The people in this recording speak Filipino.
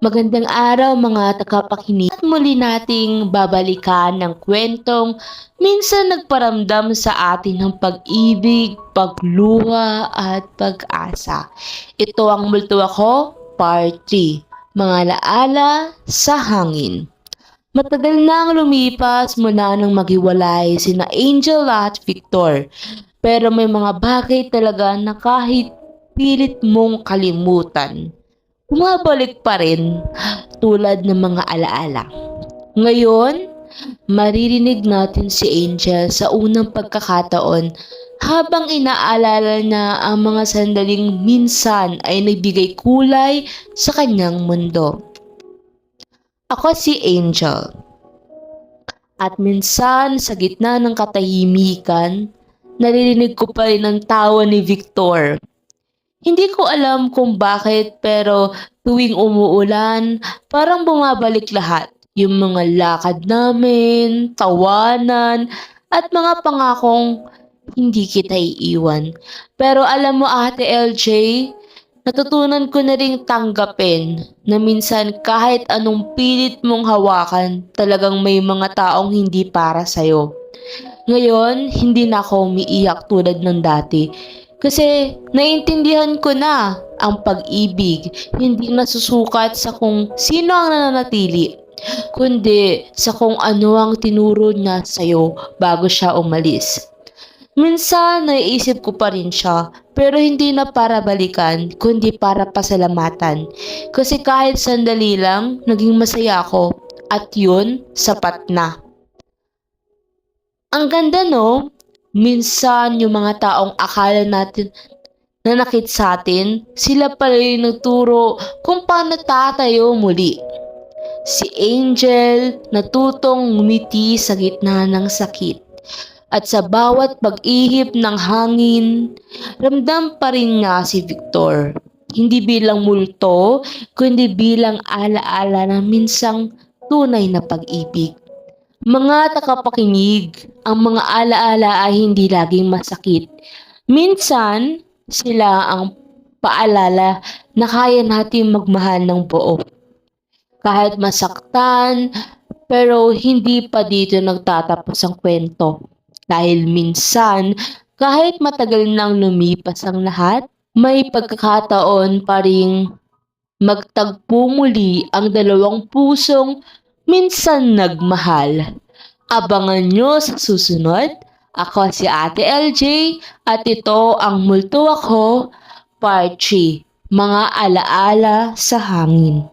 Magandang araw mga tagapakinig at muli nating babalikan ng kwentong minsan nagparamdam sa atin ng pag-ibig, pagluha at pag-asa. Ito ang multo ako, Part 3, Mga Alaala sa Hangin. Matagal nang lumipas mula nang maghiwalay sina Angel at Victor, pero may mga bagay talaga na kahit pilit mong kalimutan, bumabalik pa rin tulad ng mga alaala. Ngayon, maririnig natin si Angel sa unang pagkakataon habang inaalala na ang mga sandaling minsan ay nagbigay kulay sa kanyang mundo. Ako si Angel, at minsan sa gitna ng katahimikan, naririnig ko pa rin ang tawa ni Victor. Hindi ko alam kung bakit, pero tuwing umuulan, parang bumabalik lahat. Yung mga lakad namin, tawanan, at mga pangakong hindi kita iiwan. Pero alam mo Ate LJ, natutunan ko na ring tanggapin na minsan kahit anong pilit mong hawakan, talagang may mga taong hindi para sa'yo. Ngayon, hindi na ako umiiyak tulad ng dati. Kasi naiintindihan ko na ang pag-ibig hindi nasusukat sa kung sino ang nananatili, kundi sa kung ano ang tinuro niya sa'yo bago siya umalis. Minsan naiisip ko pa rin siya, pero hindi na para balikan, kundi para pasalamatan. Kasi kahit sandali lang, naging masaya ako at yun, sapat na. Ang ganda no? Minsan yung mga taong akala natin nanakit sa atin, sila pala yung nagturo kung paano tatayo muli. Si Angel natutong ngumiti sa gitna ng sakit. At sa bawat pag-ihip ng hangin, ramdam pa rin nga si Victor. Hindi bilang multo, kundi bilang alaala ng minsang tunay na pag-ibig. Mga tagapakinig, ang mga alaala ay hindi laging masakit. Minsan, sila ang paalala na kaya natin magmahal ng buo. Kahit masaktan, pero hindi pa dito nagtatapos ang kwento. Dahil minsan, kahit matagal nang lumipas ang lahat, may pagkakataon pa ring magtagpo muli ang dalawang pusong minsan nagmahal. Abangan nyo sa susunod. Ako si Ate LJ at ito ang Multo Ako Part 3, Mga Alaala sa Hangin.